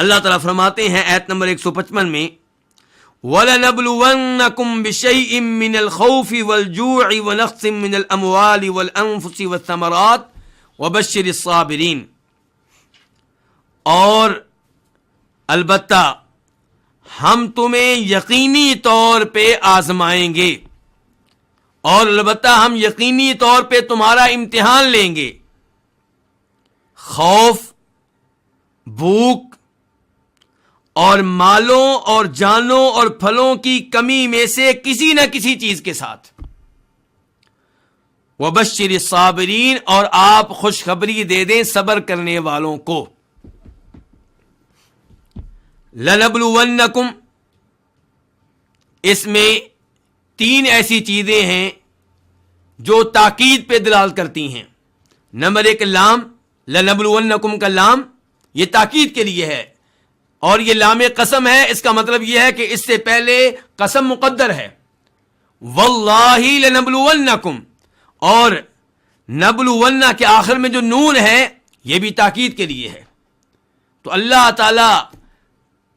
اللہ تعالیٰ فرماتے ہیں آیت نمبر 155 میں وَلَنَبْلُوَنَّكُمْ بِشَيْءٍ مِّنَ الْخَوْفِ وَالْجُوعِ وَنَقْصٍ مِّنَ الْأَمْوَالِ وَالْأَنفُسِ وَالثَّمَرَاتِ وَبَشِّرِ الصَّابِرِينَ، اور البتہ ہم تمہیں یقینی طور پہ آزمائیں گے، اور البتہ ہم یقینی طور پہ تمہارا امتحان لیں گے، خوف، بھوک اور مالوں اور جانوں اور پھلوں کی کمی میں سے کسی نہ کسی چیز کے ساتھ۔ وَبَشِّرِ الصَّابِرِينَ، اور آپ خوشخبری دے دیں صبر کرنے والوں کو۔ لَنَبْلُوَنَّكُمْ، اس میں 3 ایسی چیزیں ہیں جو تاکید پہ دلالت کرتی ہیں۔ نمبر 1 لام، لَنَبْلُوَنَّكُمْ کا لام یہ تاکید کے لیے ہے، اور یہ لام قسم ہے۔ اس کا مطلب یہ ہے کہ اس سے پہلے قسم مقدر ہے، وَاللَّهِ لَنَبْلُوَنَّكُمْ، اور نبلونا کے آخر میں جو نون ہے یہ بھی تاکید کے لیے ہے۔ تو اللہ تعالی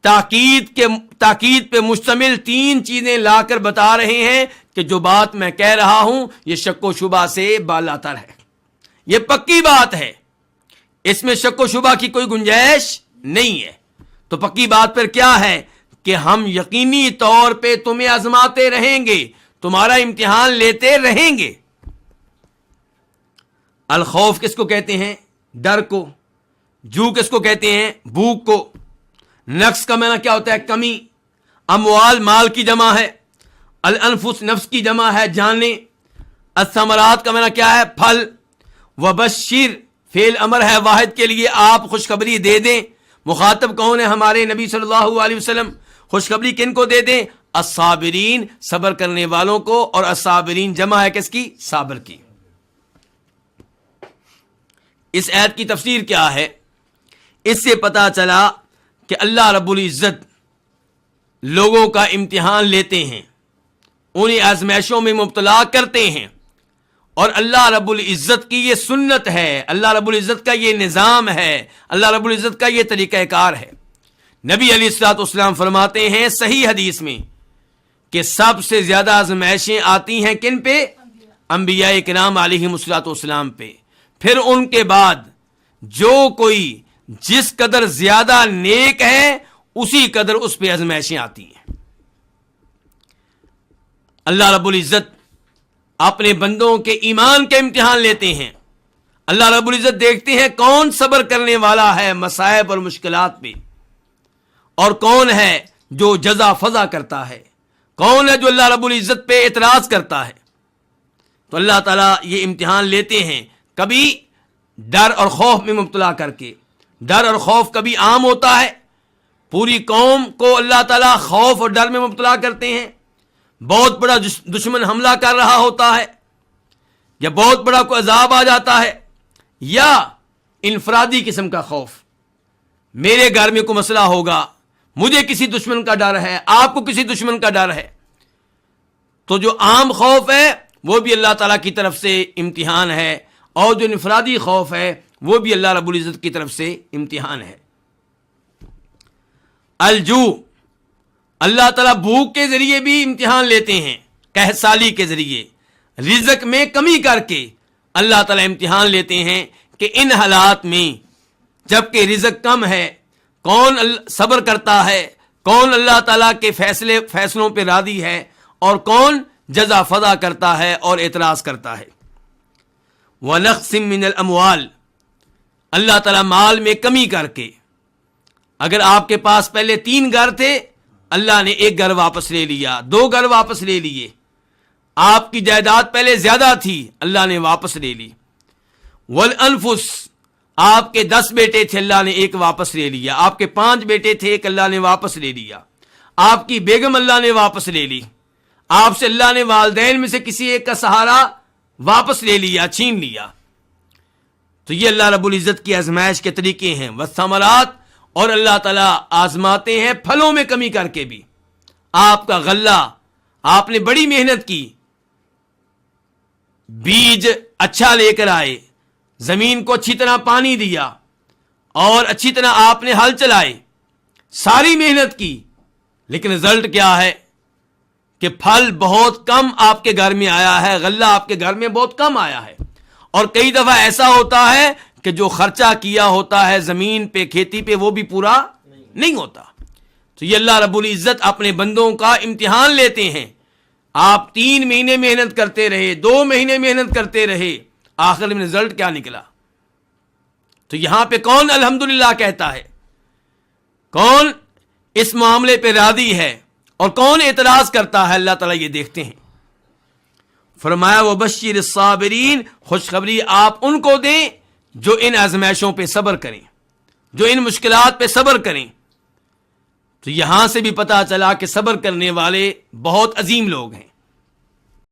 تاکید پہ مشتمل 3 چیزیں لا کر بتا رہے ہیں کہ جو بات میں کہہ رہا ہوں یہ شک و شبہ سے بالاتر ہے، یہ پکی بات ہے، اس میں شک و شبہ کی کوئی گنجائش نہیں ہے۔ تو پکی بات پر کیا ہے کہ ہم یقینی طور پہ تمہیں آزماتے رہیں گے، تمہارا امتحان لیتے رہیں گے۔ الخوف کس کو کہتے ہیں؟ ڈر کو۔ جو کس کو کہتے ہیں؟ بھوک کو۔ نقص کا معنی کیا ہوتا ہے؟ کمی۔ اموال مال کی جمع ہے، الانفس نفس کی جمع ہے جانیں، الثمرات کا معنی کیا ہے؟ پھل۔ وبشر فعل امر ہے واحد کے لیے، آپ خوشخبری دے دیں۔ مخاطب کون ہے؟ ہمارے نبی صلی اللہ علیہ وسلم۔ خوشخبری کن کو دے دیں؟ الصابرین، صبر کرنے والوں کو، اور الصابرین جمع ہے کس کی؟ صابر کی۔ اس آیت کی تفسیر کیا ہے؟ اس سے پتہ چلا کہ اللہ رب العزت لوگوں کا امتحان لیتے ہیں، انہیں آزمائشوں میں مبتلا کرتے ہیں، اور اللہ رب العزت کی یہ سنت ہے، اللہ رب العزت کا یہ نظام ہے، اللہ رب العزت کا یہ طریقہ کار ہے۔ نبی علیہ الصلوۃ والسلام فرماتے ہیں صحیح حدیث میں کہ سب سے زیادہ آزمائشیں آتی ہیں کن پہ؟ انبیاء کرام علیہم الصلوۃ والسلام پہ، پھر ان کے بعد جو کوئی جس قدر زیادہ نیک ہے اسی قدر اس پہ آزمائشیں آتی ہیں۔ اللہ رب العزت اپنے بندوں کے ایمان کے امتحان لیتے ہیں۔ اللہ رب العزت دیکھتے ہیں کون صبر کرنے والا ہے مصائب اور مشکلات پہ، اور کون ہے جو جزا فضا کرتا ہے، کون ہے جو اللہ رب العزت پہ اعتراض کرتا ہے۔ تو اللہ تعالیٰ یہ امتحان لیتے ہیں، کبھی ڈر اور خوف میں مبتلا کر کے۔ ڈر اور خوف کبھی عام ہوتا ہے، پوری قوم کو اللہ تعالیٰ خوف اور ڈر میں مبتلا کرتے ہیں، بہت بڑا دشمن حملہ کر رہا ہوتا ہے، یا بہت بڑا کوئی عذاب آ جاتا ہے، یا انفرادی قسم کا خوف، میرے گھر میں کوئی مسئلہ ہوگا، مجھے کسی دشمن کا ڈر ہے، آپ کو کسی دشمن کا ڈر ہے۔ تو جو عام خوف ہے وہ بھی اللہ تعالیٰ کی طرف سے امتحان ہے، اور جو انفرادی خوف ہے وہ بھی اللہ رب العزت کی طرف سے امتحان ہے۔ الجو، اللہ تعالیٰ بھوک کے ذریعے بھی امتحان لیتے ہیں، قحط سالی کے ذریعے، رزق میں کمی کر کے اللہ تعالیٰ امتحان لیتے ہیں کہ ان حالات میں جب کہ رزق کم ہے کون صبر کرتا ہے، کون اللہ تعالیٰ کے فیصلوں پہ راضی ہے، اور کون جزا فضا کرتا ہے اور اعتراض کرتا ہے۔ وَنَقْصٍ مِّنَ الْأَمْوَالِ، اللہ تعالیٰ مال میں کمی کر کے، اگر آپ کے پاس پہلے 3 گھر تھے، اللہ نے 1 گھر واپس لے لیا، 2 گھر واپس لے لیے۔ آپ کی جائیداد پہلے زیادہ تھی، اللہ نے واپس لے لی۔ والانفس، آپ کے 10 بیٹے تھے، اللہ نے 1 واپس لے لیا۔ آپ کے 5 بیٹے تھے، 1 اللہ نے واپس لے لیا۔ آپ کی بیگم اللہ نے واپس لے لی۔ آپ سے اللہ نے والدین میں سے کسی ایک کا سہارا واپس لے لیا، چھین لیا۔ تو یہ اللہ رب العزت کی آزمائش کے طریقے ہیں۔ والثمرات، اور اللہ تعالیٰ آزماتے ہیں پھلوں میں کمی کر کے بھی۔ آپ کا غلہ، آپ نے بڑی محنت کی، بیج اچھا لے کر آئے، زمین کو اچھی طرح پانی دیا، اور اچھی طرح آپ نے ہل چلائے، ساری محنت کی، لیکن رزلٹ کیا ہے کہ پھل بہت کم آپ کے گھر میں آیا ہے، غلہ آپ کے گھر میں بہت کم آیا ہے. اور کئی دفعہ ایسا ہوتا ہے کہ جو خرچہ کیا ہوتا ہے زمین پہ، کھیتی پہ، وہ بھی پورا نہیں ہوتا. تو یہ اللہ رب العزت اپنے بندوں کا امتحان لیتے ہیں. آپ 3 مہینے محنت کرتے رہے، 2 مہینے محنت کرتے رہے، آخر میں رزلٹ کیا نکلا؟ تو یہاں پہ کون الحمدللہ کہتا ہے، کون اس معاملے پہ راضی ہے اور کون اعتراض کرتا ہے؟ اللہ تعالیٰ یہ دیکھتے ہیں. فرمایا وبشر الصابرین، خوشخبری آپ ان کو دیں جو ان آزمائشوں پہ صبر کریں، جو ان مشکلات پہ صبر کریں. تو یہاں سے بھی پتہ چلا کہ صبر کرنے والے بہت عظیم لوگ ہیں.